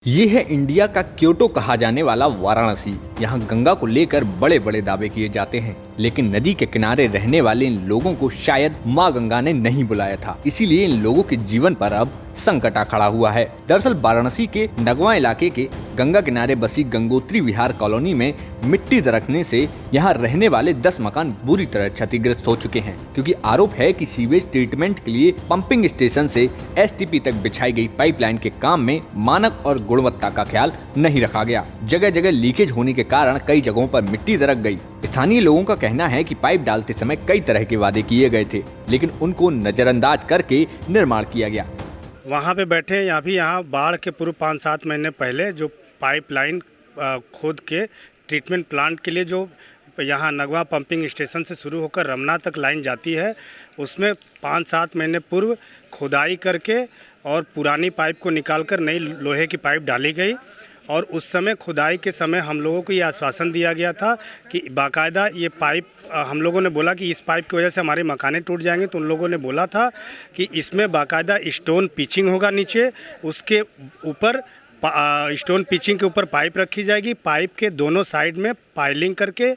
ये है इंडिया का क्योटो कहा जाने वाला वाराणसी। यहाँ गंगा को लेकर बड़े बड़े दावे किए जाते हैं, लेकिन नदी के किनारे रहने वाले इन लोगों को शायद माँ गंगा ने नहीं बुलाया था। इसीलिए इन लोगों के जीवन पर अब संकट आ खड़ा हुआ है। दरअसल वाराणसी के नगवा इलाके के गंगा किनारे बसी गंगोत्री विहार कॉलोनी में मिट्टी दरकने से यहाँ रहने वाले 10 मकान बुरी तरह क्षतिग्रस्त हो चुके हैं, क्योंकि आरोप है कि सीवेज ट्रीटमेंट के लिए पंपिंग स्टेशन से एसटीपी तक बिछाई गई पाइपलाइन के काम में मानक और गुणवत्ता का ख्याल नहीं रखा गया। जगह जगह लीकेज होने के कारण कई जगहों पर मिट्टी दरक गई। स्थानीय लोगों का कहना है कि पाइप डालते समय कई तरह के वादे किए गए थे, लेकिन उनको नजरअंदाज करके निर्माण किया गया। वहाँ पे बैठे हैं। यहाँ बाढ़ के पूर्व 5-7 महीने पहले जो पाइपलाइन खोद के ट्रीटमेंट प्लांट के लिए जो यहाँ नगवा पंपिंग स्टेशन से शुरू होकर रमना तक लाइन जाती है, उसमें 5-7 महीने पूर्व खुदाई करके और पुरानी पाइप को निकालकर नई लोहे की पाइप डाली गई। और उस समय खुदाई के समय हम लोगों को ये आश्वासन दिया गया था कि बाकायदा ये पाइप, हम लोगों ने बोला कि इस पाइप की वजह से हमारे मकाने टूट जाएंगे, तो उन लोगों ने बोला था कि इसमें बाकायदा स्टोन पिचिंग होगा, नीचे उसके ऊपर स्टोन पिचिंग के ऊपर पाइप रखी जाएगी, पाइप के दोनों साइड में पाइलिंग करके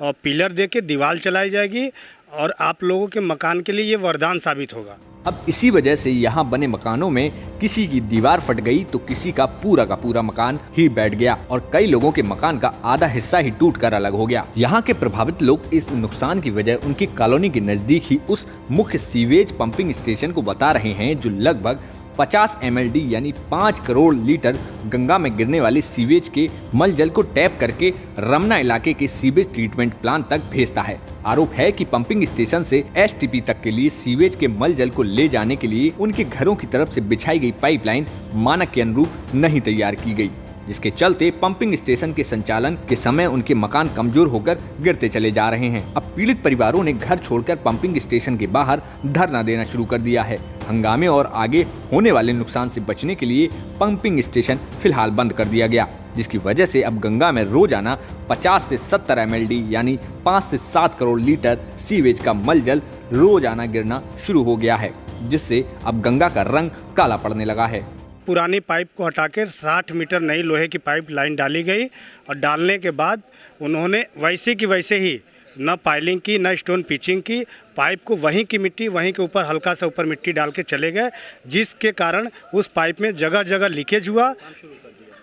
और पिलर दे के दीवार चलाई जाएगी और आप लोगों के मकान के लिए ये वरदान साबित होगा। अब इसी वजह से यहाँ बने मकानों में किसी की दीवार फट गई तो किसी का पूरा मकान ही बैठ गया और कई लोगों के मकान का आधा हिस्सा ही टूटकर अलग हो गया। यहाँ के प्रभावित लोग इस नुकसान की वजह उनकी कॉलोनी के नजदीक ही उस मुख्य सीवेज पंपिंग स्टेशन को बता रहे हैं, जो लगभग 50 MLD यानी 5 करोड़ लीटर गंगा में गिरने वाले सीवेज के मल जल को टैप करके रमना इलाके के सीवेज ट्रीटमेंट प्लांट तक भेजता है। आरोप है कि पंपिंग स्टेशन से एसटीपी तक के लिए सीवेज के मल जल को ले जाने के लिए उनके घरों की तरफ से बिछाई गई पाइपलाइन मानक के अनुरूप नहीं तैयार की गई, जिसके चलते पंपिंग स्टेशन के संचालन के समय उनके मकान कमजोर होकर गिरते चले जा रहे हैं। अब पीड़ित परिवारों ने घर छोड़कर पंपिंग स्टेशन के बाहर धरना देना शुरू कर दिया है। हंगामे और आगे होने वाले नुकसान से बचने के लिए पंपिंग स्टेशन फिलहाल बंद कर दिया गया, जिसकी वजह से अब गंगा में रोजाना 50 से 70 MLD यानी 5 से 7 करोड़ लीटर सीवेज का मल जल रोजाना गिरना शुरू हो गया है, जिससे अब गंगा का रंग काला पड़ने लगा है। पुरानी पाइप को हटाकर 60 मीटर नई लोहे की पाइप लाइन डाली गई और डालने के बाद उन्होंने वैसे की वैसे ही न पाइलिंग की, न स्टोन पिचिंग की, पाइप को वहीं की मिट्टी वहीं के ऊपर हल्का सा ऊपर मिट्टी डाल के चले गए, जिसके कारण उस पाइप में जगह जगह लीकेज हुआ,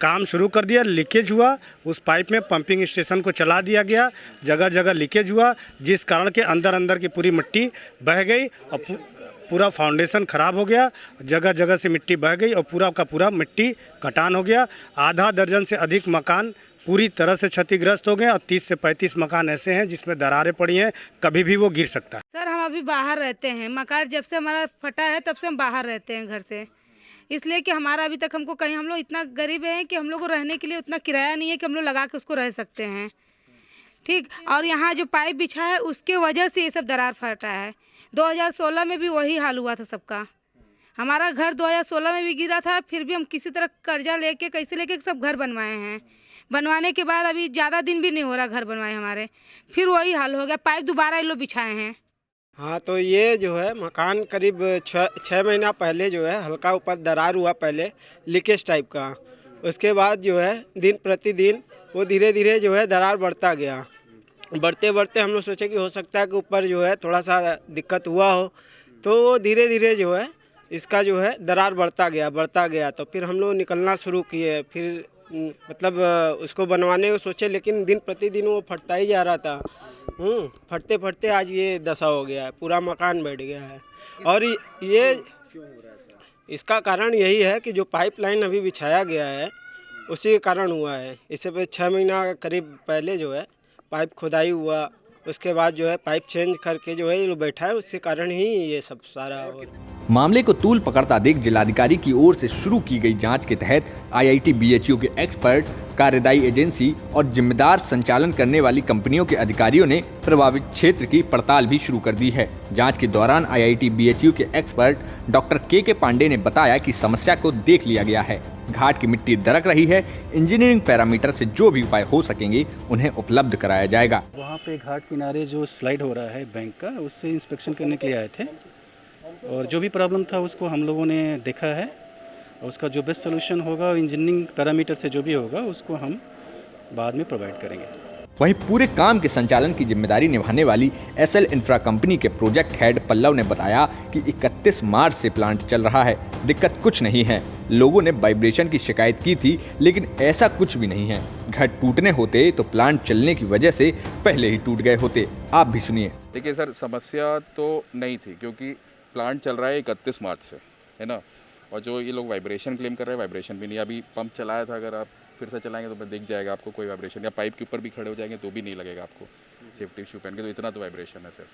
काम शुरू कर दिया, लीकेज हुआ, उस पाइप में पंपिंग स्टेशन को चला दिया गया, जगह जगह लीकेज हुआ, जिस कारण के अंदर की पूरी मिट्टी बह गई और पूरा फाउंडेशन खराब हो गया, जगह जगह से मिट्टी बह गई और पूरा का पूरा मिट्टी कटान हो गया। आधा दर्जन से अधिक मकान पूरी तरह से क्षतिग्रस्त हो गए और 30 से 35 मकान ऐसे हैं जिसमें दरारें पड़ी हैं, कभी भी वो गिर सकता है। सर, हम अभी बाहर रहते हैं, मकान जब से हमारा फटा है तब से हम बाहर रहते हैं घर से, इसलिए कि हमारा अभी तक हमको कहीं, हम लोग इतना गरीब हैं कि हम लोग को रहने के लिए उतना किराया नहीं है कि हम लोग लगा के उसको रह सकते हैं, ठीक। और यहाँ जो पाइप बिछा है उसके वजह से ये सब दरार फटा है। 2016 में भी वही हाल हुआ था सबका। हमारा घर 2016 में भी गिरा था, फिर भी हम किसी तरह कर्जा लेके कैसे लेके सब घर बनवाए हैं। बनवाने के बाद अभी ज़्यादा दिन भी नहीं हो रहा घर बनवाए हमारे, फिर वही हाल हो गया, पाइप दोबारा इन लोग बिछाए हैं। हाँ, तो ये जो है मकान करीब 6 महीना पहले जो है हल्का ऊपर दरार हुआ, पहले लीकेज टाइप का। उसके बाद जो है दिन प्रतिदिन वो धीरे धीरे जो है दरार बढ़ता गया। बढ़ते बढ़ते हम लोग सोचे कि हो सकता है कि ऊपर जो है थोड़ा सा दिक्कत हुआ हो, तो वो धीरे धीरे जो है इसका जो है दरार बढ़ता गया। तो फिर हम लोग निकलना शुरू किए, फिर मतलब उसको बनवाने को सोचे, लेकिन दिन प्रतिदिन वो फटता ही जा रहा था। फटते फटते आज ये दशा हो गया है, पूरा मकान बैठ गया है। और ये इसका कारण यही है कि जो पाइपलाइन अभी बिछाया गया है उसी के कारण हुआ है। इससे पहले 6 महीना करीब पहले जो है पाइप खुदाई हुआ, उसके बाद जो है पाइप चेंज करके जो है ये लोग बैठा है, उसके कारण ही ये सब सारा मामले को तूल पकड़ता देख जिलाधिकारी की ओर से शुरू की गई जांच के तहत IIT BHU के एक्सपर्ट, कार्यदायी एजेंसी और जिम्मेदार संचालन करने वाली कंपनियों के अधिकारियों ने प्रभावित क्षेत्र की पड़ताल भी शुरू कर दी है। जांच के दौरान IIT BHU के एक्सपर्ट डॉक्टर के पांडे ने बताया कि समस्या को देख लिया गया है, घाट की मिट्टी दरक रही है, इंजीनियरिंग पैरामीटर से जो भी उपाय हो सकेंगे उन्हें उपलब्ध कराया जाएगा। वहाँ पे घाट किनारे जो स्लाइड हो रहा है बैंक का, उससे इंस्पेक्शन करने के लिए आए थे और जो भी प्रॉब्लम था उसको हम लोगों ने देखा है और उसका जो बेस्ट सोल्यूशन होगा इंजीनियरिंग पैरामीटर से जो भी होगा उसको हम बाद में प्रोवाइड करेंगे। वहीं पूरे काम के संचालन की जिम्मेदारी निभाने वाली एसएल इंफ्रा कंपनी के प्रोजेक्ट हेड पल्लव ने बताया कि 31 मार्च से प्लांट चल रहा है, दिक्कत कुछ नहीं है। लोगों ने वाइब्रेशन की शिकायत की थी, लेकिन ऐसा कुछ भी नहीं है। घर टूटने होते तो प्लांट चलने की वजह से पहले ही टूट गए होते। आप भी सुनिए। देखिए सर, समस्या तो नहीं थी क्योंकि प्लांट चल रहा है 31 मार्च से, है ना। और जो ये लोग वाइब्रेशन क्लेम कर रहे हैं, वाइब्रेशन भी नहीं। अभी पंप चलाया था, अगर आप फिर से चलाएंगे तो दिख जाएगा आपको कोई वाइब्रेशन, या पाइप के ऊपर भी खड़े हो जाएंगे तो भी नहीं लगेगा आपको सेफ्टी शू पहन के, तो इतना तो वाइब्रेशन है सिर्फ।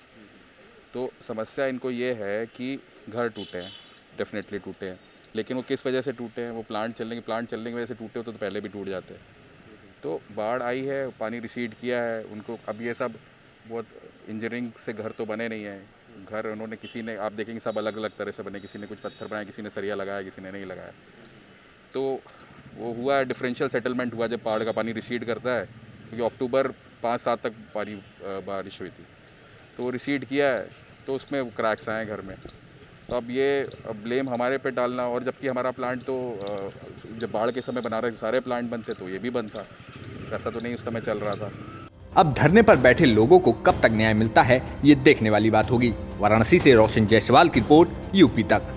तो समस्या इनको ये है कि घर टूटे हैं, डेफिनेटली टूटे हैं, लेकिन वो किस वजह से टूटे हैं? वो प्लांट चलने की वजह से टूटे होते तो पहले भी टूट जाते। तो बाढ़ आई है, पानी रिसीड किया है उनको। अब ये सब बहुत इंजीनियरिंग से घर तो बने नहीं हैं। घर उन्होंने, किसी ने, आप देखेंगे सब अलग अलग तरह से बने, किसी ने कुछ पत्थर बनाया, किसी ने सरिया लगाया, किसी ने नहीं लगाया। तो वो हुआ है, डिफरेंशियल सेटलमेंट हुआ जब पहाड़ का पानी रिसीड करता है, क्योंकि अक्टूबर 5-7 तक बारिश हुई थी, तो वो रिसीड किया है, तो उसमें क्रैक्स आए घर में। तो अब ये ब्लेम हमारे पे डालना, और जबकि हमारा प्लांट तो जब बाढ़ के समय बना रहे सारे प्लांट बंद थे, तो ये भी बंद था, ऐसा तो नहीं उस समय चल रहा था। अब धरने पर बैठे लोगों को कब तक न्याय मिलता है, ये देखने वाली बात होगी। वाराणसी से रोशन जायसवाल की रिपोर्ट, यूपी तक।